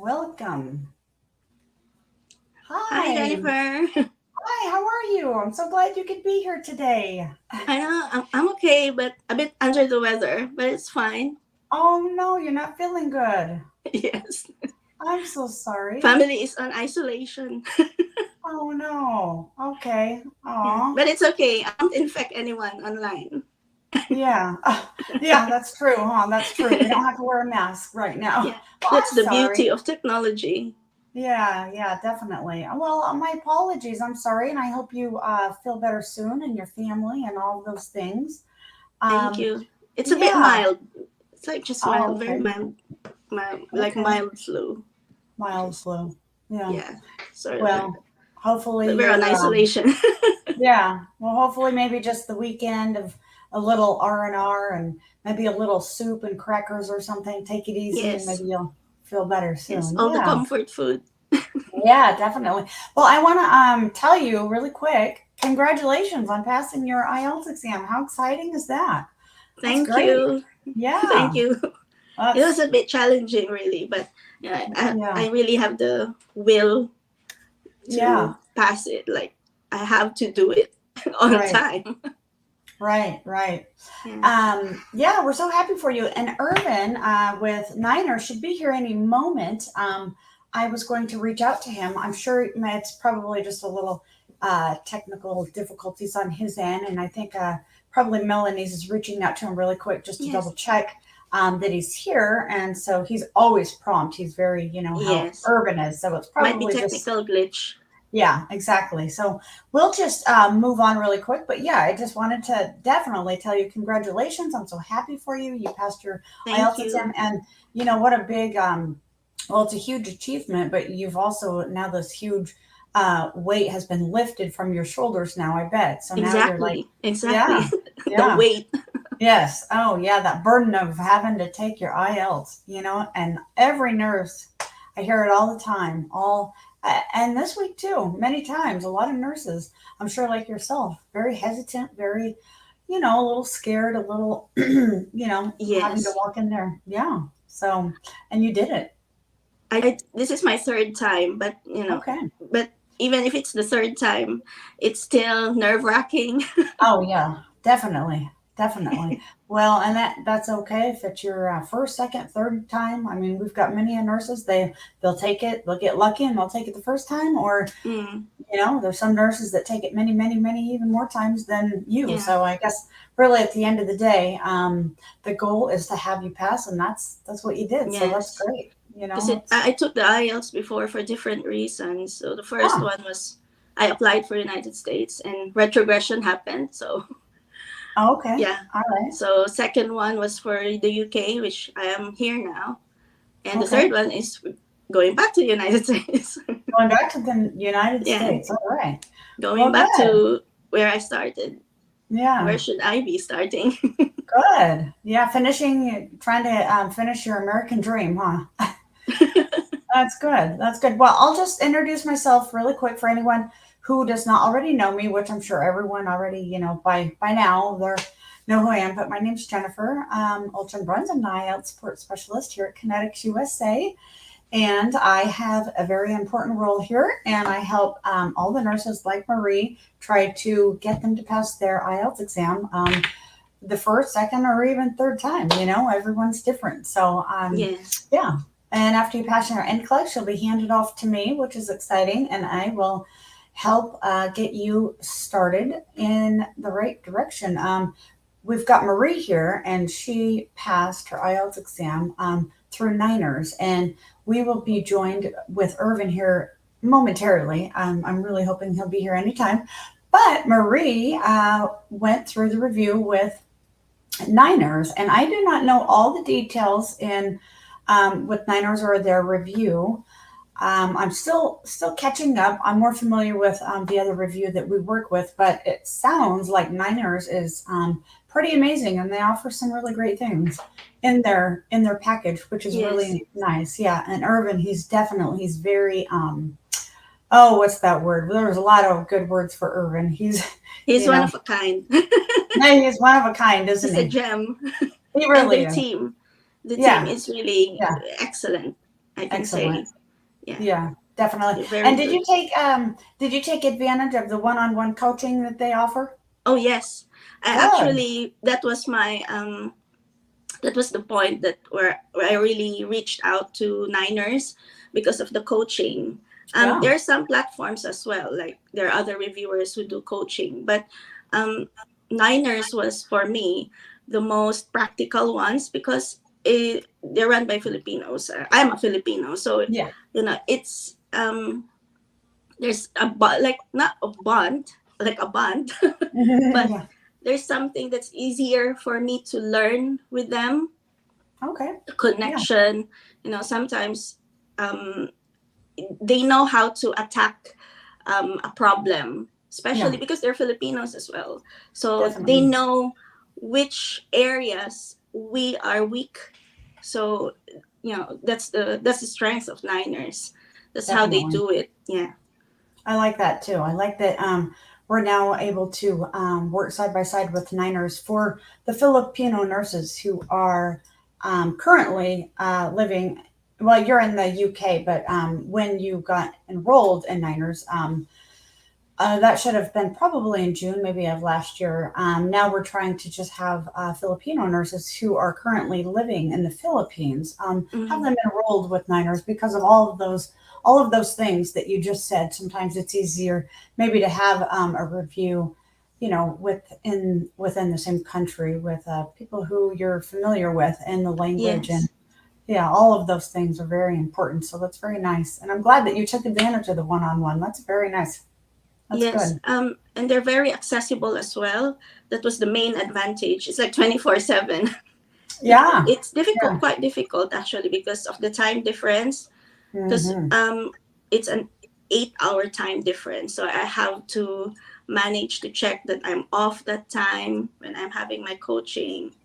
Welcome. Hi, Hi. Jennifer. Hi, how are you? I'm so glad you could be here today. I know I'm okay, but a bit under the weather, but it's fine. Oh no, you're not feeling good. Yes. I'm so sorry. Family is on isolation. Oh no. Okay. Yeah. Aw. But it's okay. I won't infect anyone online. Yeah. Yeah, that's true, huh? That's true. We don't have to wear a mask right now. Yeah. Well, That's I'm the beauty sorry. of technology. Yeah, yeah, definitely. Well, my apologies. I'm sorry, and I hope you feel better soon and your family and all those things. Thank Um, you. It's a bit yeah. mild. It's like just Oh, mild, very okay. mild, like Okay. mild flu. Mild Just flu. Yeah. yeah, sort of like Well, that. hopefully But we're on you're, isolation. yeah. Well, hopefully maybe just the weekend of a little R and maybe a little soup and crackers or something. Take it easy and Yes. maybe you'll feel better Yes. soon. All the Yeah. comfort food. Yeah, definitely. Well, I want to tell you really quick. Congratulations on passing your IELTS exam. How exciting is that? That's Thank great. you. Thank Yeah. you. It was That's a bit challenging, really, but yeah, I yeah. really have the will Yeah. to pass it. Like I have to do it on Right. time. Right. Right. Yeah. Yeah, we're so happy for you. And Ervin with Niner should be here any moment. I was going to reach out to him. I'm sure it's probably just a little technical difficulties on his end. And I think probably Melanie's is reaching out to him really quick just to double Yes. check that he's here. And so he's always prompt. He's very, how Yes. Ervin is. So it's Might be probably just technical glitch. yeah, exactly. So we'll just move on really quick. But yeah, I just wanted to definitely tell you congratulations. I'm so happy for you. You passed your Thank IELTS exam. you. And you know what a big, well, it's a huge achievement, but you've also now this huge weight has been lifted from your shoulders now, I bet. So now you're like, Exactly. Exactly. yeah, The yeah. weight. Yes. Oh, yeah. That burden of having to take your IELTS, and every nurse, I hear it all the time. And this week too, many times, a lot of nurses, I'm sure like yourself, very hesitant, very, a little scared, a little, having to Yes. walk in there. Yeah. So, and you did it. This is my third time, but Okay. but even if it's the third time, it's still nerve wracking. Oh yeah, definitely, definitely. Well, and that's okay if it's your first, second, third time. I mean, we've got many nurses. They'll take it. They'll get lucky and they'll take it the first time, or Mm, there's some nurses that take it many, many, many, even more times than you. yeah. So I guess really at the end of the day, the goal is to have you pass, and that's what you did. So that's Yes. great. Because It's I took the IELTS before for different reasons. So the first huh. one was I applied for United States and retrogression happened. So Oh, okay. yeah. All right. So second one was for the UK, which I am here now, and the third Okay. one is going back to the United States. Going back to the United Yeah, States. All right. going Well, back good. to where I started. Where Yeah. should I be starting? Good. Yeah, trying to finish your American dream, huh? That's good. That's good. Well, I'll just introduce myself really quick for anyone who does not already know me, which I'm sure everyone already, by now they know who I am. But my name's Jennifer Olchenbruns. I'm an IELTS support specialist here at Connetics USA. And I have a very important role here, and I help all the nurses like Marie try to get them to pass their IELTS exam. The first, second, or even third time. Everyone's different. So, Yes. yeah. And after you pass your NCLEX, she'll be handed off to me, which is exciting, and I will help get you started in the right direction. We've got Marie here, and she passed her IELTS exam through Niners, and we will be joined with Ervin here momentarily. I'm really hoping he'll be here anytime. But Marie went through the review with Niners, and I do not know all the details in with Niners or their review. I'm still catching up. I'm more familiar with the other review that we work with, but it sounds like Niners is pretty amazing, and they offer some really great things in their package, which is Yes. really nice. Yeah, and Irvin, he's very oh, what's that word? There's a lot of good words for Irvin. He's He's you one know, of a kind. yeah, he's one of a kind, isn't He's a he? gem. He And really their is. team. The team Yeah, is really yeah. excellent. I can Excellent. say. Yeah, Yeah, definitely. they're very And good. did you take advantage of the one-on-one coaching that they offer? Oh yes, I Good. actually that was the point that where I really reached out to Niners because of the coaching. Yeah. There are some platforms as well, like there are other reviewers who do coaching, but um, Niners was for me the most practical ones because they're run by Filipinos. I'm a Filipino, so Yeah. it's there's like not a bond, like a bond, but Yeah. there's something that's easier for me to learn with them, Okay. Yeah. connection. Sometimes um, they know how to attack a problem, especially Yeah. because they're Filipinos as well. So they Definitely. know which areas we are weak. So that's the strength of Niners. That's how they Definitely. do it. Yeah. I like that too. I like that we're now able to work side by side with Niners for the Filipino nurses who are currently living. Well, you're in the UK, but when you got enrolled in Niners, that should have been probably in June, maybe of last year. Now we're trying to just have Filipino nurses who are currently living in the Philippines have Hmm. them enrolled with Niners because of all of those things that you just said. Sometimes it's easier maybe to have a review, within the same country with people who you're familiar with and the language and Yes. yeah, all of those things are very important. So that's very nice, and I'm glad that you took advantage of the one-on-one. That's very nice. That's Yes. good. And they're very accessible as well. That was the main advantage. It's like 24/7. Yeah. It's difficult, Yeah. quite difficult actually, because of the time difference. Because Hmm. it's an 8-hour time difference, so I have to manage to check that I'm off that time when I'm having my coaching,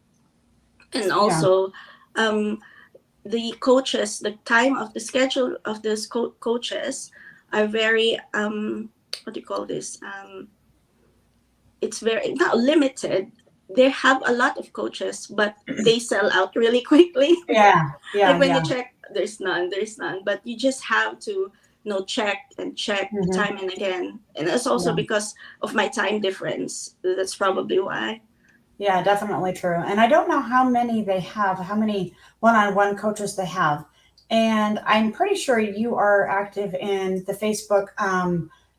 and Yeah. also um, the coaches, the time of the schedule of those coaches are very what do you call this? It's very not limited. They have a lot of coaches, but they sell out really quickly. Yeah. Like Yeah. when you Yeah. check, there's none. But you just have to check and check Hmm. time and again. And it's also Yeah. because of my time difference. That's probably why. Yeah. Definitely true. And I don't know how many they have, how many one-on-one coaches they have. And I'm pretty sure you are active in the Facebook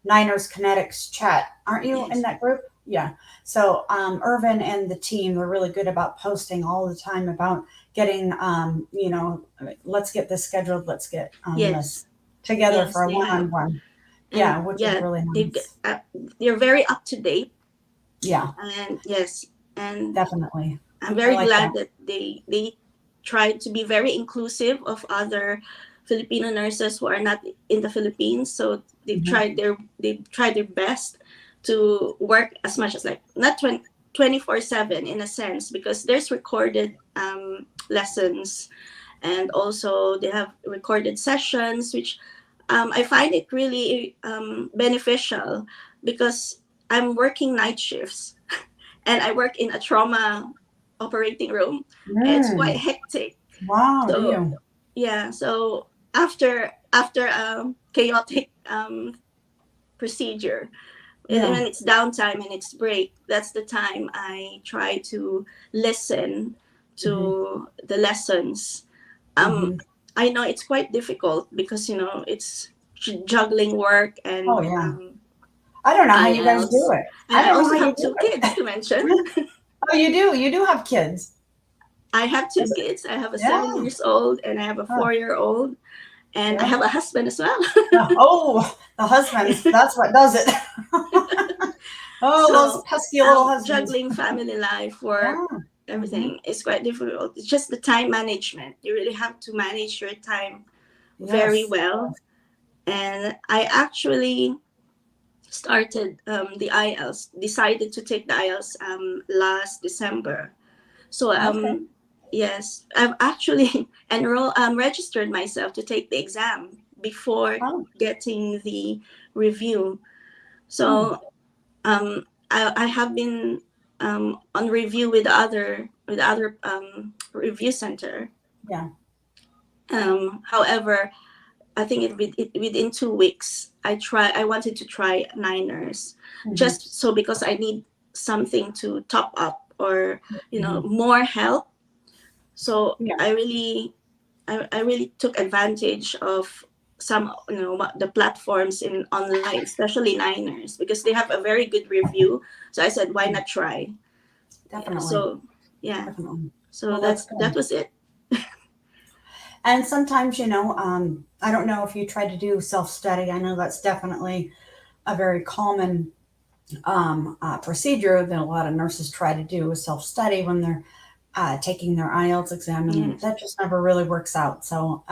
Niners Connetics chat, aren't you? In Yes. that group? Yeah. So Irvin and the team are really good about posting all the time about getting, let's get this scheduled. Let's get Yes. this together Yes, for a they have. one-on-one. Yeah, And which is yeah, really they nice. they're very up to date. Yeah, And yes, and definitely. I'm I very like that. glad that they tried to be very inclusive of other Filipino nurses who are not in the Philippines. So Hmm. they've tried their best to work as much as, like, not 24/7 in a sense, because there's recorded lessons, and also they have recorded sessions, which I find it really beneficial, because I'm working night shifts and I work in a trauma operating room. It's quite Mm. hectic. Wow, do So you? yeah, so after chaotic procedure, Yeah. when it's downtime and it's break, that's the time I try to listen Hmm. to the lessons. Um, Hmm. I know it's quite difficult because it's juggling work Oh and yeah. I don't know how you guys do IELTS, it. and I I don't know also how you have do two kids it. to mention. Oh, you do. You do have kids. I have two Is it- kids. I have a Yeah. 7 years old and I have a Oh, 4 year old, and I yeah. have a husband as well. Oh, the husbands. That's what does it. Oh, those So pesky little husbands. juggling family life, work, Yeah. Hmm. everything is quite difficult. It's just the time management. You really have to manage your time very Yes. well. And I actually started the IELTS, decided to take the IELTS last December. So Okay. yes, I've actually registered myself to take the exam before Oh. getting the review. Hmm. So I have been on review with the other review center, Yeah. However, I think within 2 weeks, I wanted to try Niners, Mm-hmm. just so because I need something to top up, or Mm-hmm. more help. So Yeah. I really took advantage of some, the platforms in online, especially Niners, because they have a very good review. So I said, why not try? Yeah. Definitely. So yeah. Definitely. So Well, that's that good. was it. And sometimes, I don't know if you try to do self study. I know that's definitely a very common procedure that a lot of nurses try to do is self study when they're taking their IELTS exam, and Yes. that just never really works out. So,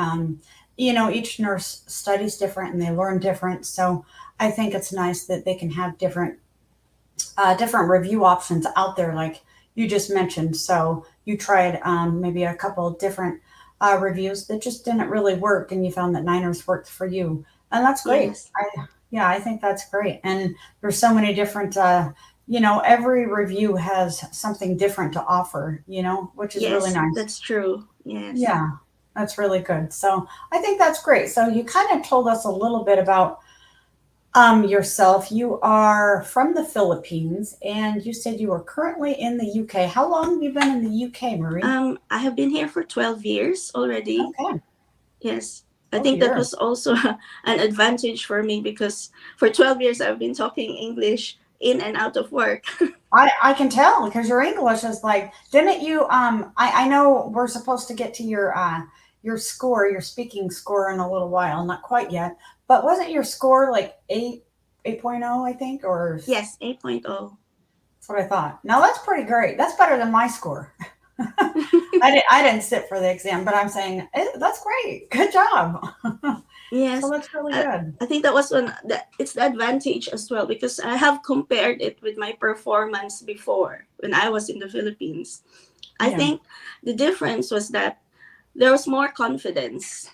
each nurse studies different and they learn different. So, I think it's nice that they can have different review options out there, like you just mentioned. So, you tried maybe a couple of different reviews that just didn't really work, and you found that Niners worked for you, and that's great. Yes. Yeah, I think that's great. And there's so many different. Every review has something different to offer, which is really Yes, nice. that's true. Yes. Yeah, that's really good. So I think that's great. So you kind of told us a little bit about yourself. You are from the Philippines, and you said you are currently in the UK. How long have you been in the UK, Marie? I have been here for 12 years already. Okay, Yes. I 12 think that years. was also an advantage for me, because for 12 years I've been talking English in and out of work. I can tell because your English is like, didn't you I know we're supposed to get to your score, your speaking score in a little while, not quite yet, but wasn't your score like 8.0, I think, or Yes, 8.0. that's what I thought. Now that's pretty great. That's better than my score. I didn't sit for the exam, but I'm saying that's great. Good job. So Yes. that's really I, good. I think that was it's the advantage as well, because I have compared it with my performance before when I was in the Philippines. I Yeah. think the difference was that there was more confidence,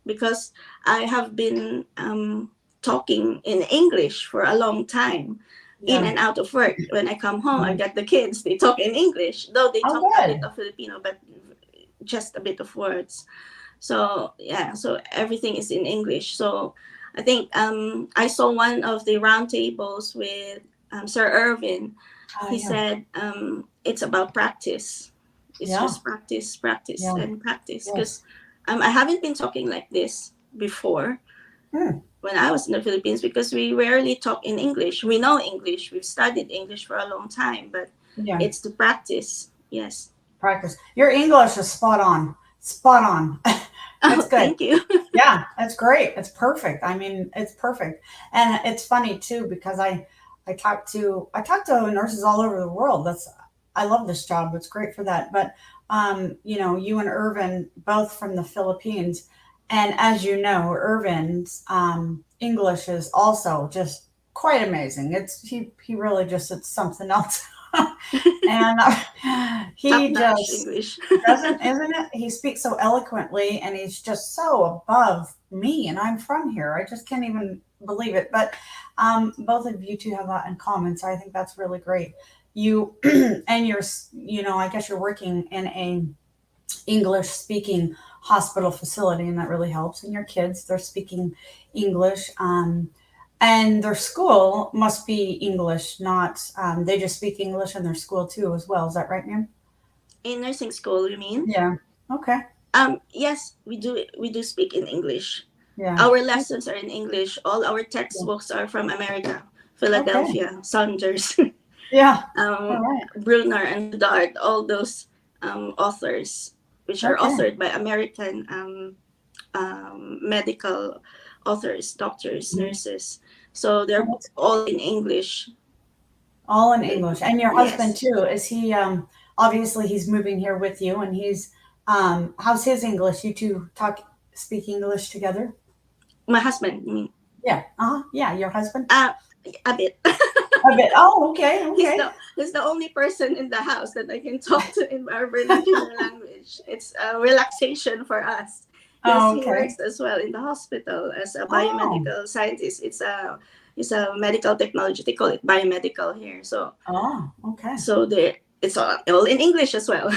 because I have been talking in English for a long time, in Yeah. and out of work. When I come home, I Mhm. got the kids, they talk in English, though they Oh, talk a bit good. of Filipino, but just a bit of words. So yeah, so everything is in English. So I think I saw one of the roundtables with Sir Ervin. Oh, He yeah. said it's about practice. It's Yeah. just practice, practice, Yeah. and practice. Yes. Because I haven't been talking like this before Hmm. when I was in the Philippines, because we rarely talk in English. We know English, we've studied English for a long time, but Yeah. it's the practice. Yes. Practice. Your English is spot on. Spot on. It's Oh, good. thank you. Yeah, it's great. It's perfect. I mean, it's perfect. And it's funny too because I talk to nurses all over the world. I love this job. It's great for that. But you and Irvin both from the Philippines, and as you know, Irvin's English is also just quite amazing. He really just it's something else. And Top he notch just English. doesn't, isn't it? He speaks so eloquently and he's just so above me. And I'm from here. I just can't even believe it. But both of you two have that in common. So I think that's really great. You and I guess you're working in a English speaking hospital facility, and that really helps. And your kids, they're speaking English. And their school must be English, not they just speak English in their school too, as well. Is that right, ma'am? In nursing school, you mean? Yeah. Okay. Yes, we do speak in English. Yeah. Our lessons are in English. All our Yeah. textbooks are from America, Okay. Philadelphia, Saunders, Yeah. All right. Brunner and Dart, all those authors, which are Okay. authored by American medical authors, doctors, Mhm. nurses. So Oh, they're that's all in English. all in English. And your husband Yes, too, is he obviously he's moving here with you and he's how's his English? You two speak English together? my husband. Yeah. Uh-huh. Yeah, your husband? Uh, a bit. A bit. Oh, okay, he's okay. the he's the only person in the house that I can talk to in our vernacular language. It's a relaxation for us, because Oh, he okay. works as well in the hospital as a Oh. biomedical scientist. It's a medical technology. They call it biomedical here. So Oh, okay. so there it's all in English as well.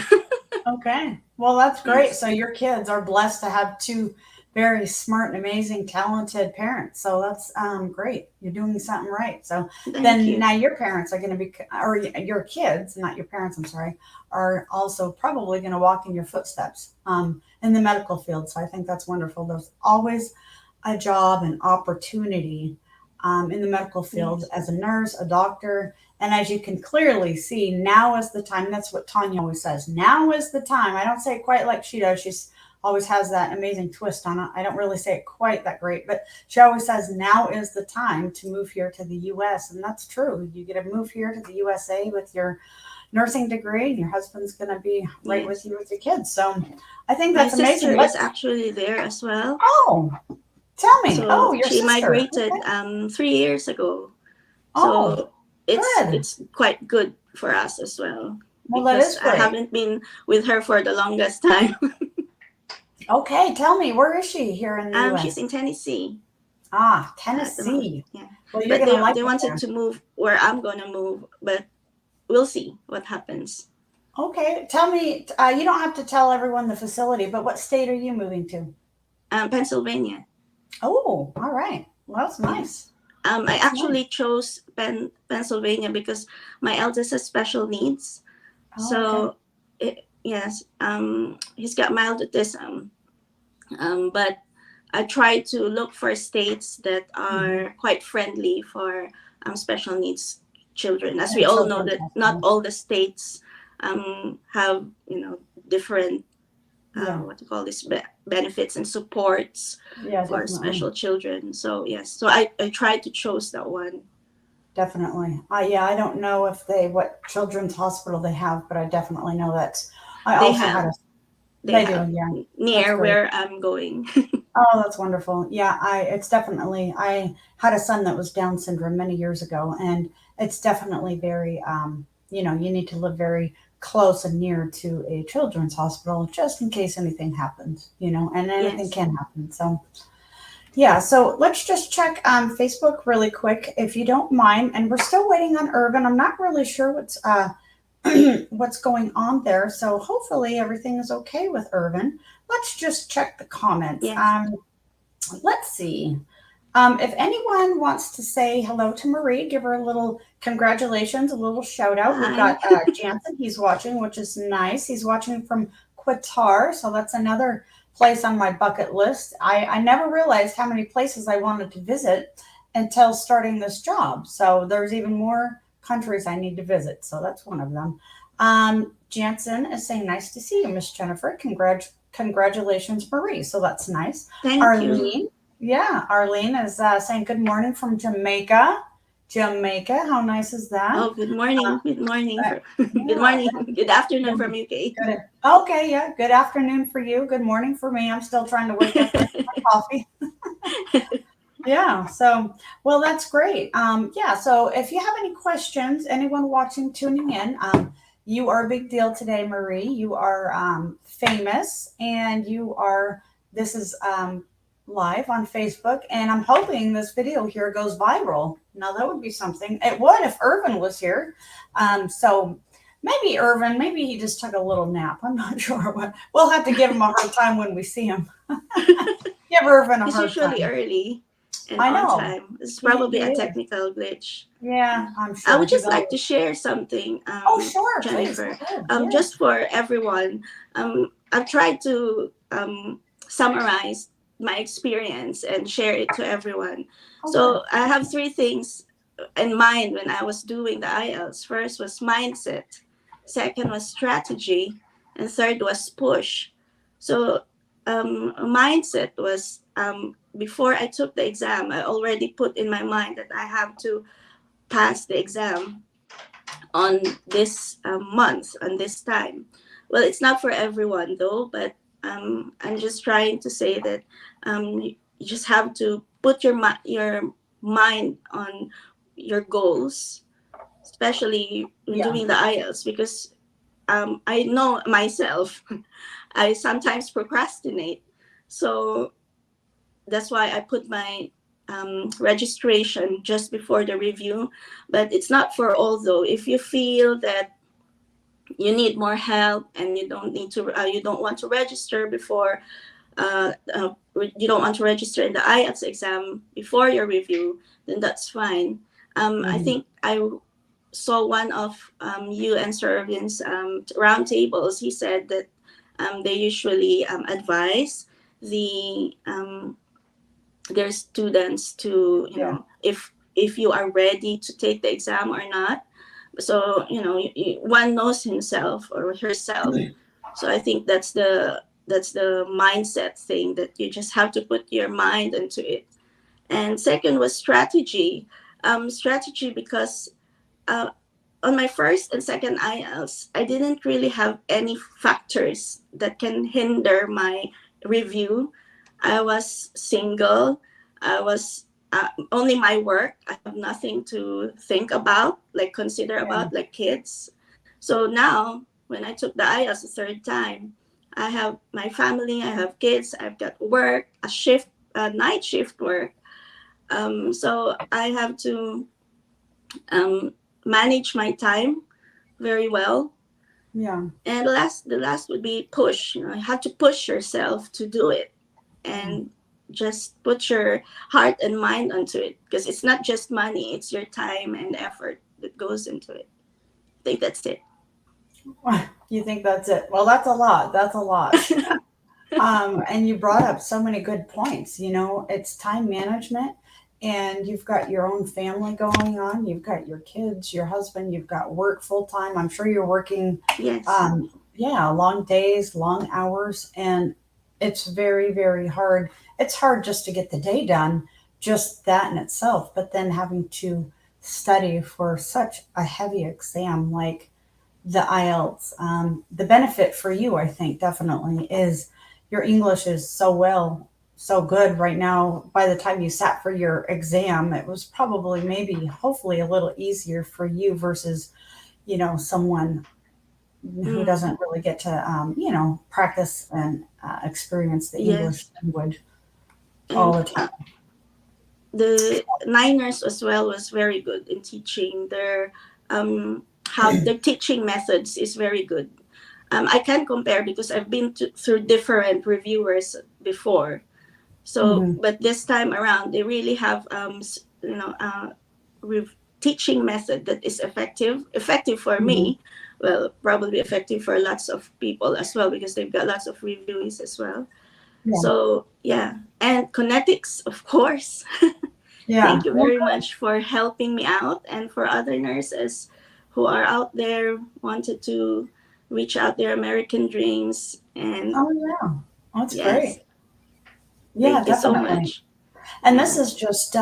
Okay. Well, that's great. Yes. So your kids are blessed to have two very smart and amazing, talented parents. So that's great. You're doing something right. So Thank then you. now your parents are going to be, or your kids, not your parents, I'm sorry, are also probably going to walk in your footsteps in the medical field. So I think that's wonderful. There's always a job and opportunity in the medical field Yes. as a nurse, a doctor. And as you can clearly see, now is the time. That's what Tanya always says. Now is the time. I don't say it quite like she does. She's always has that amazing twist on it. I don't really say it quite that great, but she always says now is the time to move here to the US. And that's true. You get to move here to the USA with your nursing degree, and your husband's going to be right with Yes. you with your kids. So I think My that's sister amazing. is actually there as well. Oh, tell me. Oh, So your she sister. migrated 3 years ago. Oh, So it's good. it's quite good for us as well Well, that because is I great. haven't been with her for the longest time. Okay, tell me, where is she here in the She's US? in Tennessee Ah, at the moment. Tennessee. Yeah, Well, you're but going to like they it wanted there. to move where I'm gonna move, but we'll see what happens. Okay, tell me, you don't have to tell everyone the facility, but what state are you moving to? Pennsylvania. Oh, all right. Well, that's nice. Yes. I That's nice. actually chose Pennsylvania because my eldest has special needs. Oh, okay. So, yes, he's got mild autism. But I try to look for states that Hmm. are quite friendly for special needs children. As we And all know children's that not hospital. all the states have different Yeah, what to call this benefits and supports yeah, for definitely. special children. So yes, so I tried to choose that one. Definitely. Yeah, I don't know if what children's hospital they have, but I definitely know that. I They also had have a, they they do, have yeah. That's near great. where I'm going. Oh, that's wonderful. Yeah, it's definitely, I had a son that was Down syndrome many years ago, and it's definitely very, you need to live very close and near to a children's hospital just in case anything happens, and anything Yes. can happen. So, yeah, so let's just check Facebook really quick, if you don't mind. And we're still waiting on Irvin. I'm not really sure what's going on there. So hopefully everything is okay with Irvin. Let's just check the comments. Yes. Let's see. If anyone wants to say hello to Marie, give her a little congratulations, a little shout out. We've Hi. got Jansen, he's watching, which is nice. He's watching from Qatar, so that's another place on my bucket list. I never realized how many places I wanted to visit until starting this job. So there's even more countries I need to visit. So that's one of them. Jansen is saying, nice to see you, Miss Jennifer. Congratulations, Marie. So that's nice. Thank you. Arlene, yeah, Arlene is saying good morning from Jamaica. Jamaica, how nice is that? Oh, good morning. Good morning. Uh, Good yeah, morning. Good afternoon good, from UK. good. Okay, yeah, good afternoon for you. Good morning for me. I'm still trying to wake up, drink my coffee. Yeah, so, well, that's great. Yeah, so if you have any questions, anyone watching, tuning in, you are a big deal today, Marie. You are famous, and this is live on Facebook, and I'm hoping this video here goes viral. Now, that would be something. It would if Irvin was here. So maybe Irvin, maybe he just took a little nap. I'm not sure. We'll have to give him a hard time when we see him. Give Irvin a He's hard usually time. early and I on know. time. It's probably He a is. technical glitch. Yeah, Yeah. I'm I sure. would He's just like always. to share something, Oh, sure. Please. Go Jennifer, ahead. Yes. just for everyone. I've tried to summarize my experience and share it to everyone. Oh, good. So I have three things in mind when I was doing the IELTS. First was mindset, second was strategy, and third was push. So mindset was before I took the exam, I already put in my mind that I have to pass the exam on this month, on this time. Well, it's not for everyone though, but I'm just trying to say that you just have to put your mind on your goals, especially when Yeah. doing the IELTS, because I know myself, I sometimes procrastinate. So that's why I put my registration just before the review. But it's not for all though. If you feel that you need more help and you don't need to you don't want to register before you don't want to register in the IELTS exam before your review, then that's fine. I Mhm. think I saw one of you and Sir Ervin's roundtables. He said that they usually advise the their students to, you Yeah. know, if you are ready to take the exam or not. So, you know, one knows himself or herself. So I think that's the mindset thing, that you just have to put your mind into it. And second was strategy. Strategy because uh, on my first and second IELTS, I didn't really have any factors that can hinder my review. I was single. I was only my work. I have nothing to think about, like consider Yeah. about, like kids. So now, when I took the IELTS the third time, I have my family. I have kids. I've got work, a shift, a night shift work. So I have to um, manage my time very well. Yeah. And the last would be push. You know, you have to push yourself to do it, Yeah. and just put your heart and mind onto it, because it's not just money; it's your time and effort that goes into it. I think that's it. You think that's it? Well, that's a lot. That's a lot. And you brought up so many good points. You know, it's time management, and you've got your own family going on. You've got your kids, your husband, you've got work full time. I'm sure you're working, Yes. yeah, long days, long hours, and it's very, very hard. It's hard just to get the day done, just that in itself, but then having to study for such a heavy exam like the IELTS. The benefit for you, I think, definitely is your English is so good right now. By the time you sat for your exam, it was probably maybe, hopefully, a little easier for you versus, someone who Mm. doesn't really get to, practice and experience the English Yes. language all And the time. the Niners as well was very good in teaching. Their how their teaching methods is very good. I can't compare because I've been through different reviewers before. So, Hmm. but this time around, they really have you know teaching method that is effective for Hmm. me. Well, probably effective for lots of people as well, because they've got lots of reviewees as well. Yeah. So yeah, and Connetics, of course. Yeah. Thank you Well, very much for helping me out, and for other nurses who are out there wanted to reach out their American dreams. And oh, yeah. That's yes, great. Yeah, thank you so definitely. much. And this Yeah. is just,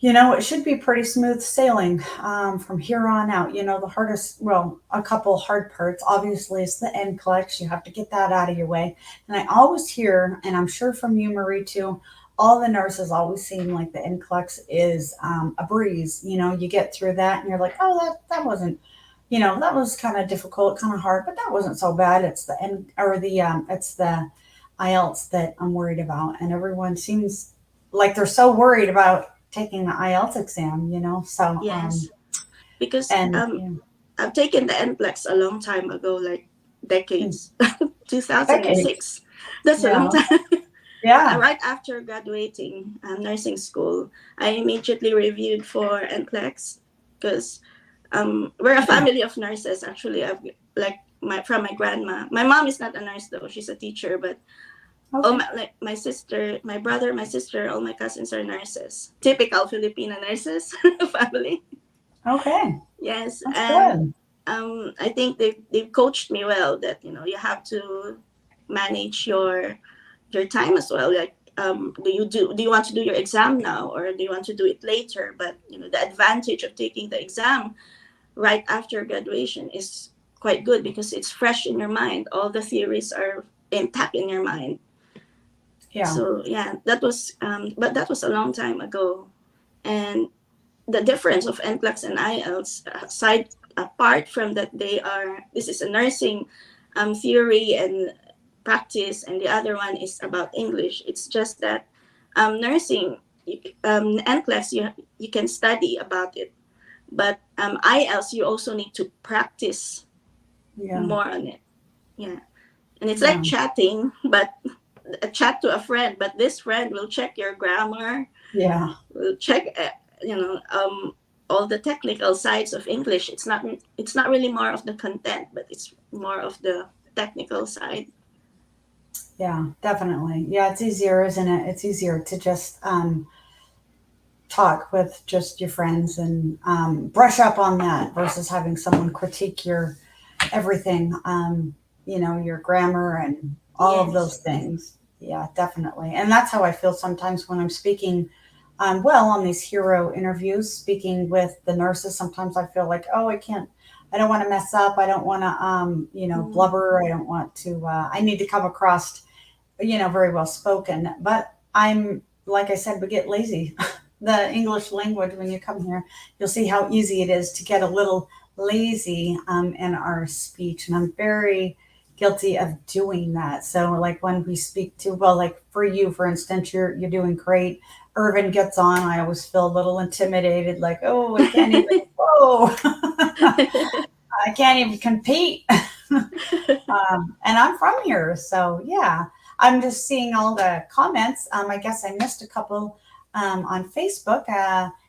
it should be pretty smooth sailing from here on out. The hardest, well, a couple hard parts, obviously, is the NCLEX. You have to get that out of your way. And I always hear, and I'm sure from you, Marie, too, all the nurses always seem like the NCLEX is a breeze. You get through that and you're like, oh, that wasn't, that was kind of difficult, kind of hard, but that wasn't so bad. It's the N or it's the IELTS that I'm worried about. And everyone seems like they're so worried about taking the IELTS exam. So, Yes, because and yeah, I've taken the NPLEX a long time ago, like hmm, decades, decades. 2006. That's a long Yeah, time. yeah, Right after graduating nursing school, I immediately reviewed for NCLEX, because we're a family of nurses. Actually, I've like from my grandma. My mom is not a nurse though; she's a teacher. But all okay, my sister, my brother, my sister, all my cousins are nurses. Typical Filipino nurses family. okay, Yes, that's and good. I think they've coached me well, that you have to manage your time as well. Like, do you want to do your exam now, or do you want to do it later? But the advantage of taking the exam right after graduation is quite good, because it's fresh in your mind. All the theories are intact in your mind. Yeah, So yeah, but that was a long time ago. And the difference of NCLEX and IELTS, aside apart from that, this is a nursing theory and practice, and the other one is about English. It's just that nursing, NCLEX, you can study about it, but IELTS, you also need to practice Yeah. more on it. Yeah. And it's Yeah. like chatting, but a chat to a friend, but this friend will check your grammar, Yeah. will check, all the technical sides of English. It's not really more of the content, but it's more of the technical side. Yeah, definitely. Yeah, it's easier, isn't it? It's easier to just talk with just your friends and brush up on that versus having someone critique your everything, your grammar and all of those Yes. things. Yeah, definitely. And that's how I feel sometimes when I'm speaking, on these hero interviews, speaking with the nurses. Sometimes I feel like, oh, I don't want to mess up. I don't want to, Mm. blubber. I don't want to, I need to come across, very well spoken. But like I said, we get lazy. The English language, when you come here, you'll see how easy it is to get a little lazy in our speech. And I'm very guilty of doing that. So, like when we speak to, well, like for you, for instance, you're doing great. Irvin gets on. I always feel a little intimidated, like, oh, I can't even, whoa, I can't even compete. And I'm from here, so yeah. I'm just seeing all the comments. I guess I missed a couple on Facebook.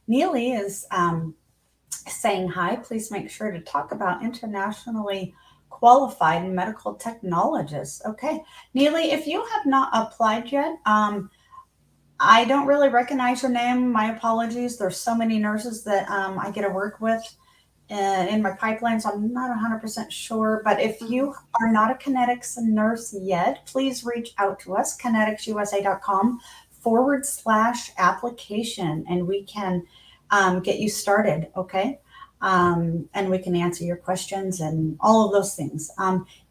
Neely is saying hi. Please make sure to talk about internationally qualified medical technologists. Okay, Neely, if you have not applied yet, I don't really recognize your name. My apologies. There's so many nurses that I get to work with in my pipeline, so I'm not 100% sure. But if Mhm. you are not a Connetics nurse yet, please reach out to us, conneticsusa.com/application, and we can get you started, okay? And we can answer your questions and all of those things.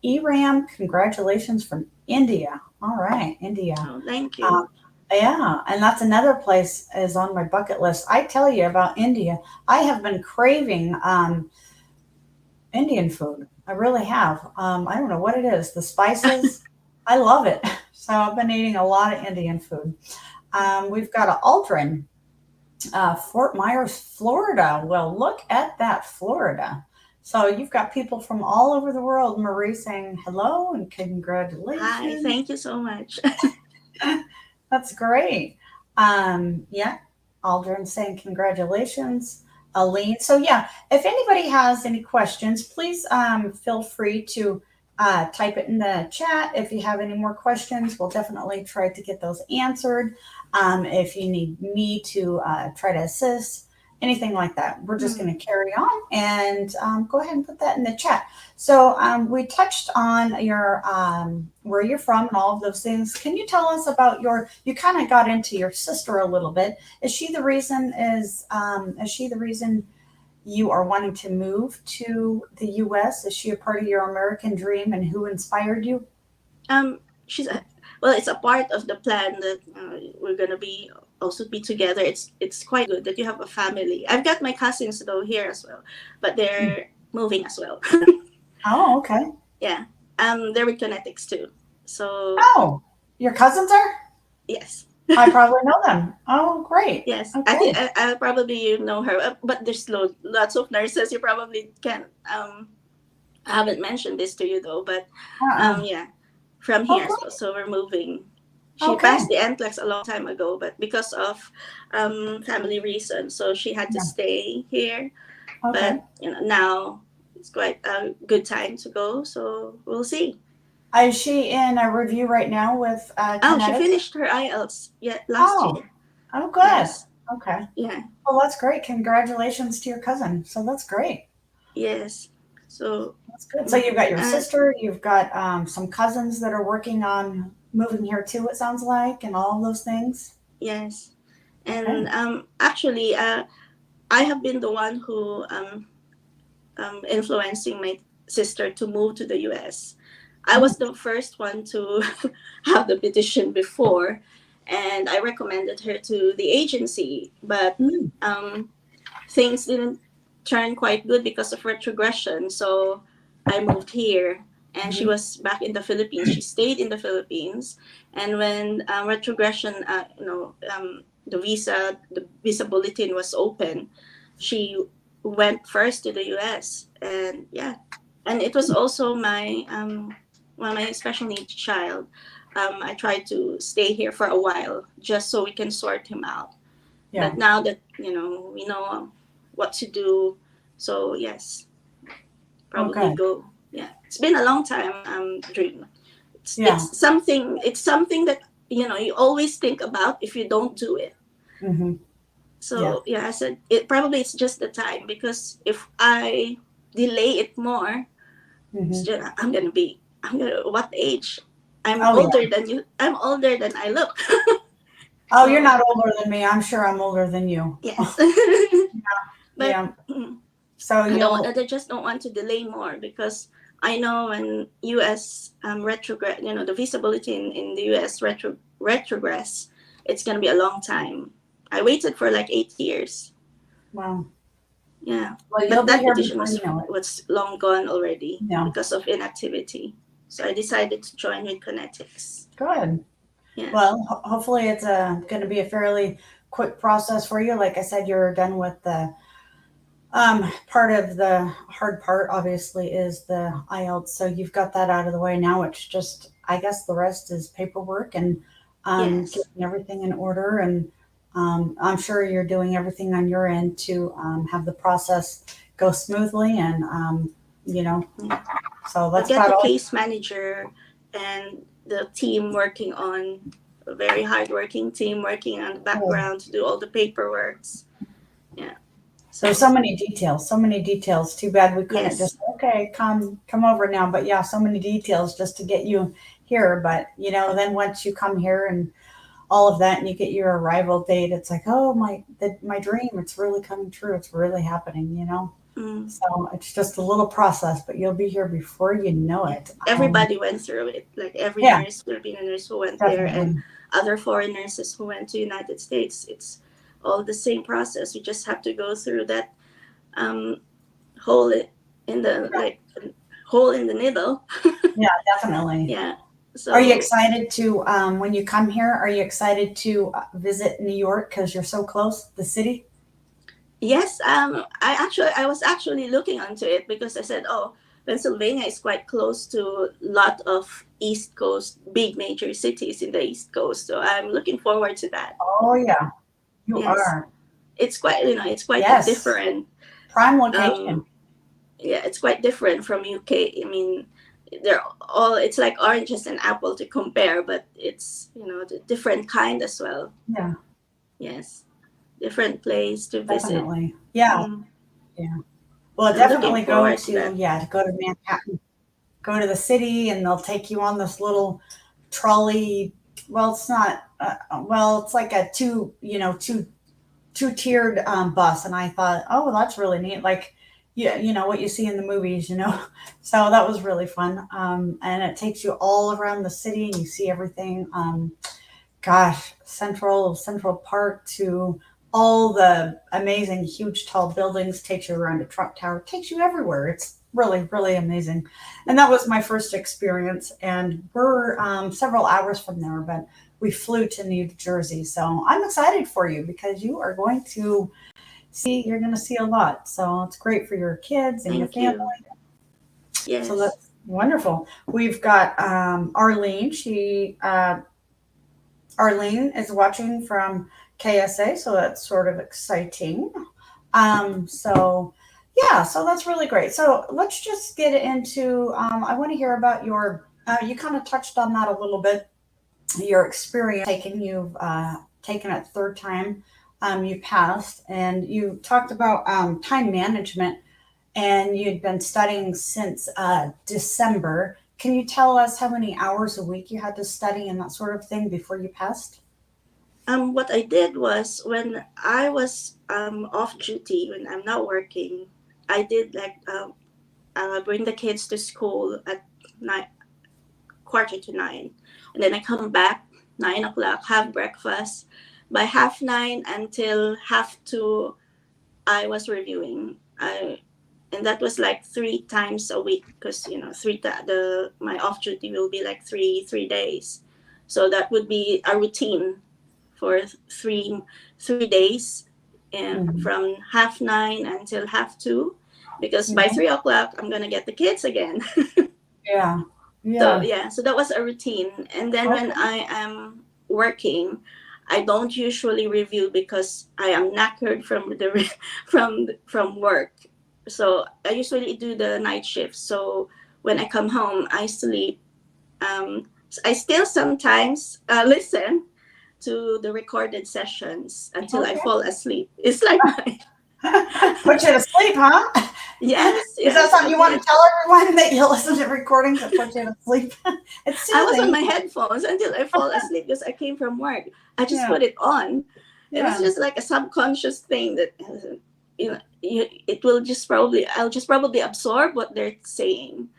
ERAM, congratulations from India. All right, India. Oh, thank you. Um, yeah, and that's another place is on my bucket list. I tell you about India. I have been craving Indian food. I really have. I don't know what it is. The spices, I love it. So I've been eating a lot of Indian food. We've got a Aldrin, Fort Myers, Florida. Well, look at that, Florida. So you've got people from all over the world, Marie, saying hello and Hi, congratulations. thank you so much. That's great. Yeah, Aldrin saying congratulations. Aline. So yeah, if anybody has any questions, please feel free to type it in the chat. If you have any more questions, we'll definitely try to get those answered. If you need me to try to assist, anything like that, we're just Mm. going to carry on and go ahead and put that in the chat. So we touched on your where you're from and all of those things. Can you tell us about you kind of got into your sister a little bit. Is she the reason you are wanting to move to the US? Is she a part of your American dream and who inspired you? She's well, it's a part of the plan that we're gonna be also be together. It's quite good that you have a family. I've got my cousins though here as well, but they're moving as well. Oh, okay. Yeah, they're with Connetics too. So Oh, your cousins are? yes, I probably know them. Oh, great. yes. I think Okay. I probably you know her, but there's lots of nurses. You probably can. I haven't mentioned this to you though, but Uh-uh. yeah, from Oh, here as well. great. So we're moving. She Okay. passed the NCLEX a long time ago, but because of family reasons, so she had to Yeah. stay here. Okay. But now it's quite a good time to go. So we'll see. Is she in a review right now with Oh, she Kinetics? finished her IELTS last Oh, year. oh, good. Yes. Okay. Yeah. Well, that's great. Congratulations to your cousin. So that's great. Yes. So That's good. So you've got your uh, sister, you've got some cousins that are working on moving here too, it sounds like, and all of those things. yes. Okay. And actually, I have been the one who influencing my sister to move to the US. I Mm, was the first one to have the petition before, and I recommended her to the agency, but mm, um, things didn't turn quite good because of retrogression. So I moved here, and she mhm. was back in the Philippines. She stayed in the Philippines, and when retrogression, the visa bulletin was open, she went first to the US, and yeah, And it was also my my special needs child. I tried to stay here for a while just so we can sort him out. Yeah. But now that we know what to do, so yes, probably Okay. go. Yeah, it's been a long time dream. Yeah. It's something. It's something that you always think about if you don't do it. Mm-hmm. So yeah, I said it probably it's just the time, because if I delay it more, it's Mm-hmm. just, I'm gonna what age? I'm Oh yeah. older than you. I'm older than I look. Oh, you're So not older than me. I'm sure I'm older than you. yes, but Yeah. So I just don't want to delay more, because I know when U.S. Retrogress, the visibility in the U.S. retrogress, it's gonna be a long time. I waited for like 8 years. Well, Yeah, well, you'll but be that here petition before you know it. was long gone already Yeah. because of inactivity. So I decided to join with Connetics. Good. Yeah. Well, hopefully it's going to be a fairly quick process for you. Like I said, you're done with the part of the hard part, obviously, is the IELTS. So you've got that out of the way now. It's just, I guess, the rest is paperwork and Yes. getting everything in order. And I'm sure you're doing everything on your end to have the process go smoothly. And you know, Yeah. so I that's get about the all. case manager and the team working on a very hardworking team working on the background to do all the paperwork. Yeah. There's So so many details, so many details. Too bad we couldn't yes. just okay, come over now. But yeah, so many details just to get you here. But then once you come here and all of that, and you get your arrival date, it's like, oh my dream, it's really coming true. It's really happening. Mm, So it's just a little process, but you'll be here before you know yeah. it. Everybody went through it. Like every Yeah, nurse, Filipino nurse who went there, and definitely. other foreign nurses who went to United States. It's all the same process. You just have to go through that um, hole in the hole in the needle. Yeah, definitely. Yeah. Are you So excited to when you come here? Are you excited to visit New York because you're so close, the city? yes, I was actually looking into it, because I said, oh, Pennsylvania is quite close to a lot of East Coast big major cities in the East Coast, so I'm looking forward to that. Oh yeah, you Yes, are. it's quite Yes, different. prime Um, location. yeah, it's quite different from UK. I mean, they're all it's like oranges and apple to compare, but it's the different kind as well. Yeah, Yes, different place to visit. definitely. Yeah, Mm, yeah. Well, I'm looking definitely go forward to to that. yeah to go to Manhattan, go to the city, and they'll take you on this little trolley. Well, it's not. Well, it's like a two-tiered bus, and I thought, oh, that's really neat. Like, yeah, what you see in the movies. So that was really fun. And it takes you all around the city, and you see everything. Gosh, Central Park to all the amazing, huge, tall buildings. Takes you around a Trump Tower. Takes you everywhere. It's really, really amazing. And that was my first experience. And we're several hours from there, but we flew to New Jersey. So I'm excited for you because you are going to you're going to see a lot. So it's great for your kids and your Thank family. you. So Yes. that's wonderful. We've got Arlene. Arlene is watching from KSA, so that's sort of exciting. So yeah, so that's really great. So let's just get into. I want to hear about your. You kind of touched on that a little bit. Your experience taking you've taken it third time. You passed, and you talked about time management, and you'd been studying since December. Can you tell us how many hours a week you had to study and that sort of thing before you passed? What I did was, when I was off duty, when I'm not working, I did like bring the kids to school at 9, 8:45, and then I come back 9 o'clock, have breakfast. By 9:30 until 2:30, I was reviewing. And that was like 3 times a week, because my off duty will be like three days, so that would be a routine for three days, and Mhm. from 9:30 until 2:30. because by 3 o'clock I'm gonna get the kids again. Yeah. So Yeah. so that was a routine. And then when Okay. I am working, I don't usually review because I am knackered from the from work. So I usually do the night shift. So when I come home, I sleep. I still sometimes listen to the recorded sessions until I Okay. fall asleep. It's like my Put you to sleep, huh? yes, Is that yes, something I you want did. to tell everyone, that you listen to recordings that put you to sleep? It's I was on soothing. my headphones until I fall asleep because I came from work. I just Yeah. put it on. It was Yeah. just like a subconscious thing that it will just probably I'll just probably absorb what they're saying,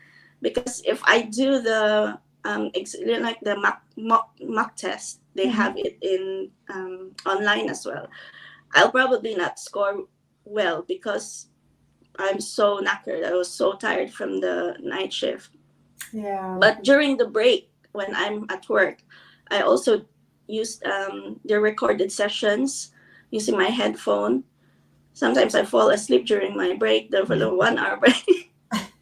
because if I do the like the mock test, they Mhm. have it in online as well. I'll probably not score well because I'm so knackered. I was so tired from the night shift. Yeah. But during the break, when I'm at work, I also use the recorded sessions using my headphone. Sometimes I fall asleep during my break, the 1 hour break,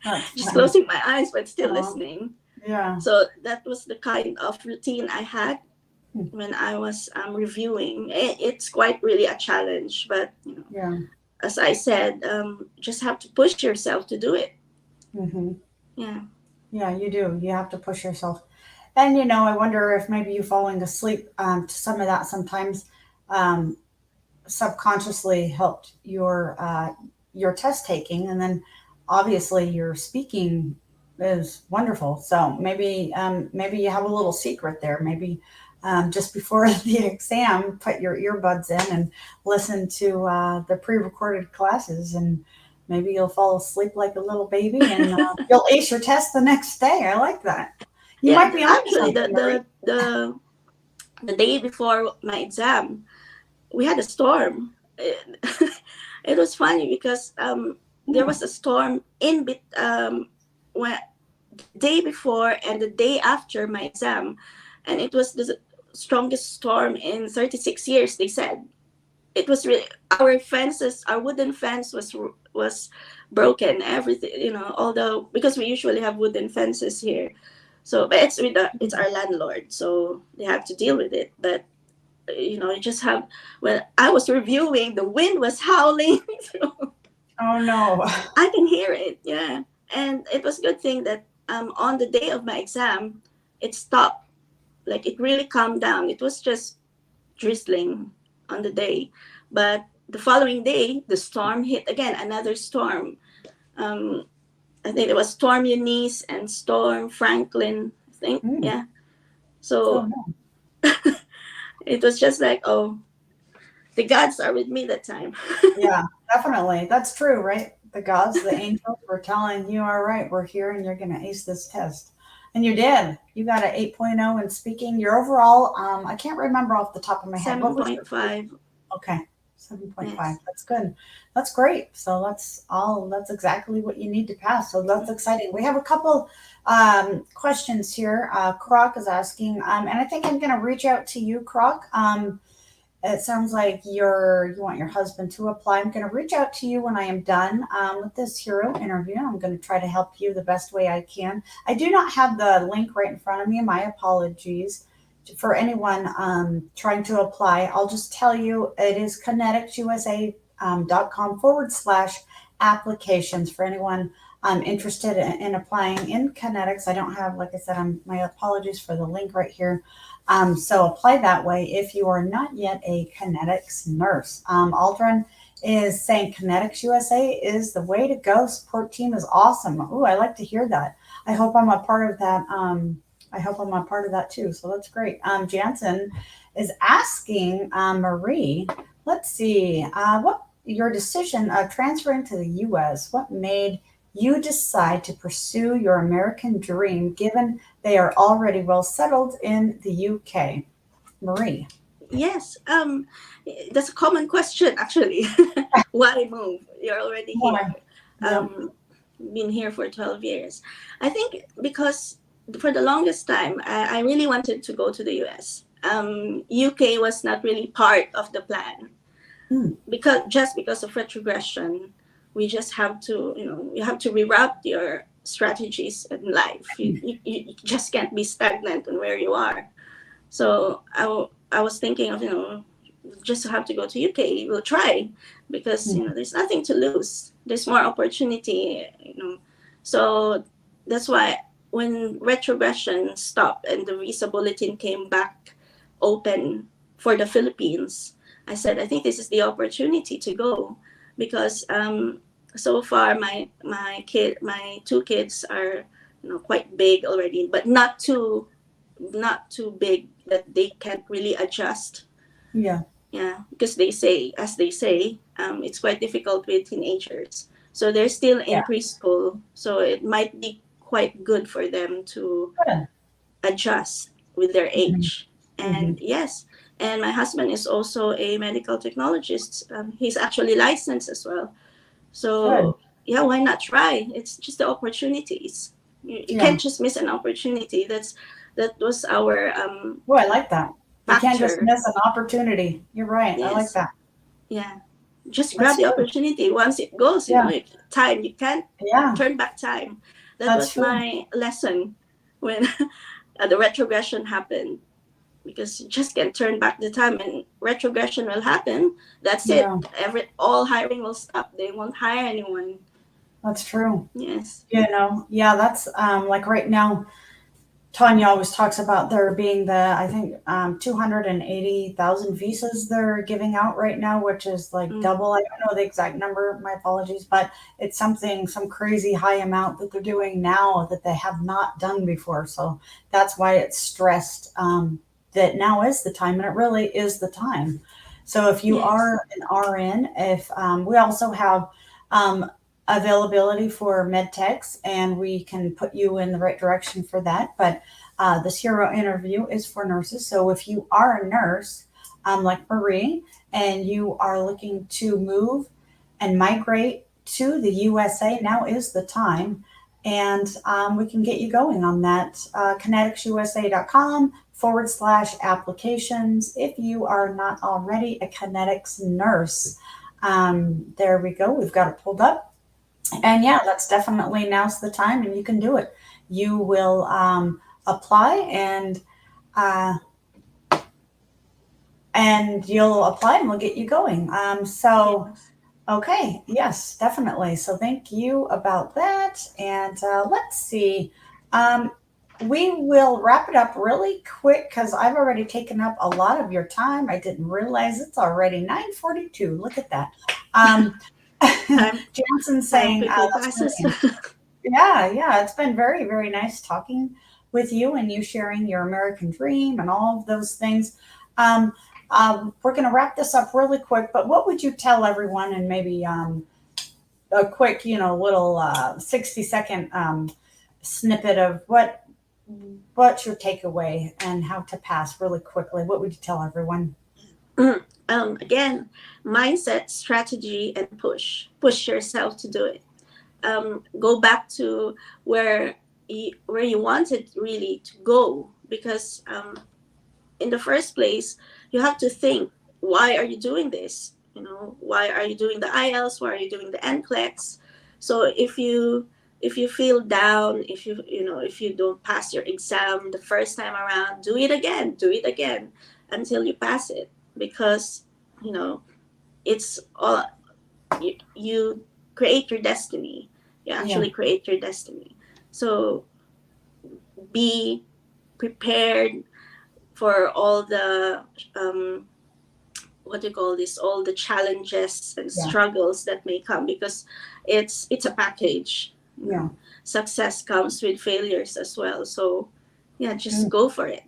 That's just funny. closing my eyes but still Oh, listening. yeah. So that was the kind of routine I had Hmm. when I was reviewing. It's quite really a challenge, but Yeah. as I said, just have to push yourself to do it. Hmm. Yeah. Yeah, you do. You have to push yourself. And, I wonder if maybe you falling asleep to some of that sometimes um, subconsciously helped your test taking, and then obviously your speaking is wonderful. So maybe you have a little secret there. Maybe just before the exam, put your earbuds in and listen to the pre-recorded classes, and maybe you'll fall asleep like a little baby, and you'll ace your test the next day. I like that. You Yeah, might be onto actually, something, Marie. the day before my exam, we had a storm. It was funny because there Hmm. was a storm when day before and the day after my exam, and it was the strongest storm in 36 years. They said it was really our wooden fence was broken. Everything, although because we usually have wooden fences here, so but it's our landlord, so they have to deal with it. But you just have when I was reviewing, the wind was howling so Oh no. I can hear it. Yeah, and it was a good thing that on the day of my exam it stopped. Like it really calmed down. It was just drizzling on the day, but the following day the storm hit again, another storm. um I think it was Storm Eunice and Storm Franklin, I think. Mm. Yeah, Oh so no. it was just like, oh, the gods are with me that time. Yeah, definitely. That's true, right? The gods, the angels were telling you, all right, we're here and you're going to ace this test. And you did. You got an 8.0 in speaking. Your overall, I can't remember off the top of my head. What was your grade? 7.5. Okay, 7.5. Yes. That's good. That's great. So that's exactly what you need to pass. So that's exciting. We have a couple questions here. Croc is asking, and I think I'm going to reach out to you, Croc. It sounds like you want your husband to apply. I'm going to reach out to you when I am done with this hero interview. I'm going to try to help you the best way I can. I do not have the link right in front of me. My apologies for anyone trying to apply. I'll just tell you it is ConneticsUSA.com/applications for anyone interested in applying in Connetics. I don't have, like I said, my apologies for the link right here. So apply that way if you are not yet a Connetics nurse. Aldrin is saying Connetics USA is the way to go. Support team is awesome. Oh, I like to hear that. I hope I'm a part of that. I hope I'm a part of that too. So that's great. Jansen is asking Marie, let's see, what your decision of transferring to the U.S., what made you decide to pursue your American dream given they are already well settled in the UK? Marie. Yes. That's a common question actually. Why move? You're already here. Why? Yep. Um, been here for 12 years. I think because for the longest time, I really wanted to go to the US. UK was not really part of the plan Mm, because of retrogression. we just have to, you have to reroute your strategies in life. You just can't be stagnant on where you are. So I was thinking of, just have to go to UK. We'll try, because there's nothing to lose. There's more opportunity. So that's why when retrogression stopped and the visa bulletin came back open for the Philippines, I said, I think this is the opportunity to go, because so far my two kids are quite big already, but not too big that they can't really adjust. Yeah. Yeah, because they say, it's quite difficult with teenagers. So they're still in preschool, so it might be quite good for them to adjust with their age. And yes, and my husband is also a medical technologist. He's actually licensed as well. So yeah, why not try? It's just the opportunities. You can't just miss an opportunity. That was our Oh, I like that. You can't just factor. miss an opportunity. You're right. Yes. I like that. Yeah. Just grab the opportunity. Once it goes, time, you can't turn back time. That's my lesson when the retrogression happened, because you just can't turn back the time, and retrogression will happen. That's it. All hiring will stop. They won't hire anyone. That's true. Yes. That's like right now, Tanya always talks about there being I think 280,000 visas they're giving out right now, which is like double. I don't know the exact number, my apologies, but it's some crazy high amount that they're doing now that they have not done before. So that's why it's stressed that now is the time, and it really is the time. So if you are an RN, if we also have availability for med techs, and we can put you in the right direction for that. But this hero interview is for nurses. So if you are a nurse, like Marie, and you are looking to move and migrate to the USA, now is the time. And we can get you going on that. ConneticsUSA.com/applications if you are not already a Connetics nurse. There we go. We've got it pulled up. And yeah, that's definitely now's the time, and you can do it. You will apply, and you'll apply, and we'll get you going. Okay, yes, definitely. So thank you about that. And let's see. We will wrap it up really quick because I've already taken up a lot of your time. I didn't realize it's already 9:42. Look at that. Jansen saying, yeah, it's been very, very nice talking with you and you sharing your American dream and all of those things. We're going to wrap this up really quick, but what would you tell everyone, and maybe a quick, little 60-second snippet of what's your takeaway and how to pass really quickly? What would you tell everyone? Again, mindset, strategy, and push yourself to do it. Go back to where you wanted really to go, because in the first place you have to think, why are you doing this? Why are you doing the IELTS? Why are you doing the NCLEX? So if you feel down, if you don't pass your exam the first time around, do it again until you pass it, because it's all you create your destiny. You actually create your destiny. So be prepared for all the what do you call this, all the challenges and struggles that may come, because it's a package. Success comes with failures as well. So just go for it.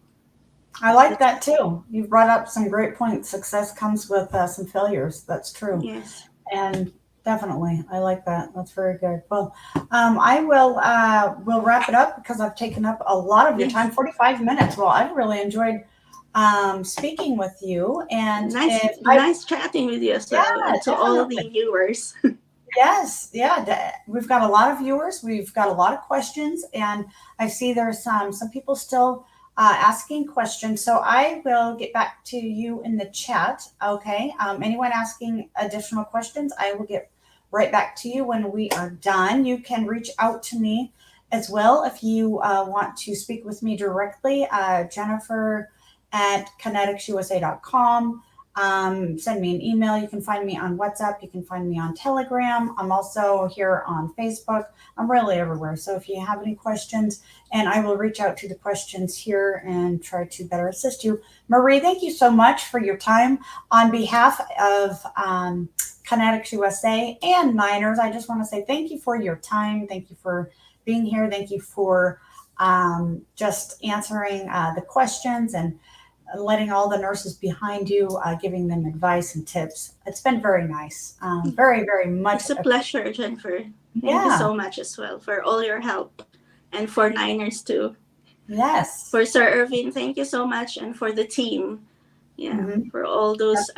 I like that too. You've brought up some great points. Success comes with some failures. That's true. Yes. And definitely, I like that. That's very good. Well, I will wrap it up because I've taken up a lot of your time, 45 minutes. Well, I've really enjoyed speaking with you. And nice chatting with you as well, and to all the viewers. Yes, we've got a lot of viewers. We've got a lot of questions, and I see there's some people still asking questions. So I will get back to you in the chat. Okay. Anyone asking additional questions, I will get right back to you when we are done. You can reach out to me as well if you want to speak with me directly. Jennifer at ConneticsUSA.com. Send me an email. You can find me on WhatsApp. You can find me on Telegram. I'm also here on Facebook. I'm really everywhere. So if you have any questions, and I will reach out to the questions here and try to better assist you. Marie, thank you so much for your time. On behalf of Connetics USA and Niners, I just want to say thank you for your time. Thank you for being here. Thank you for just answering the questions and letting all the nurses behind you, giving them advice and tips. It's been very nice. Very, very much. It's a pleasure, Jennifer. Thank you so much as well for all your help, and for Niners too. Yes. For Sir Ervin, thank you so much, and for the team. Yeah, for all those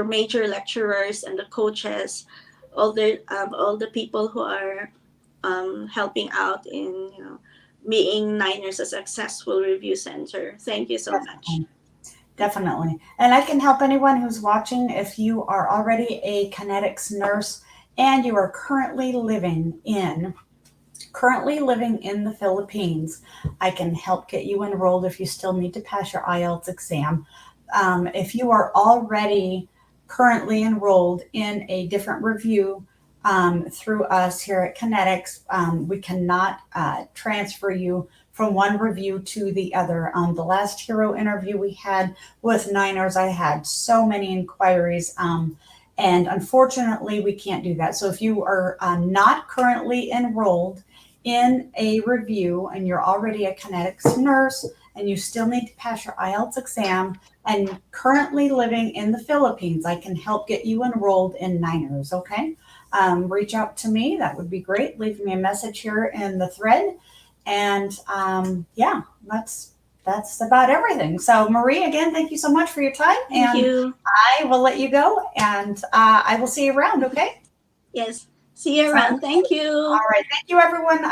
major lecturers and the coaches, all the people who are helping out in being Niners a successful review center. Thank you so much. Definitely. And I can help anyone who's watching. If you are already a Connetics nurse and you are currently living in the Philippines, I can help get you enrolled if you still need to pass your IELTS exam. If you are already currently enrolled in a different review through us here at Connetics, we cannot transfer you from one review to the other. The last hero interview we had with Niners, I had so many inquiries, and unfortunately we can't do that. So if you are not currently enrolled in a review and you're already a Connetics nurse and you still need to pass your IELTS exam and currently living in the Philippines, I can help get you enrolled in Niners, okay? Reach out to me. That would be great. Leave me a message here in the thread. And yeah, that's about everything. So Marie, again, thank you so much for your time. Thank you. I will let you go, and I will see you around, okay? Yes. See you around. Thank you. All right. Thank you, everyone.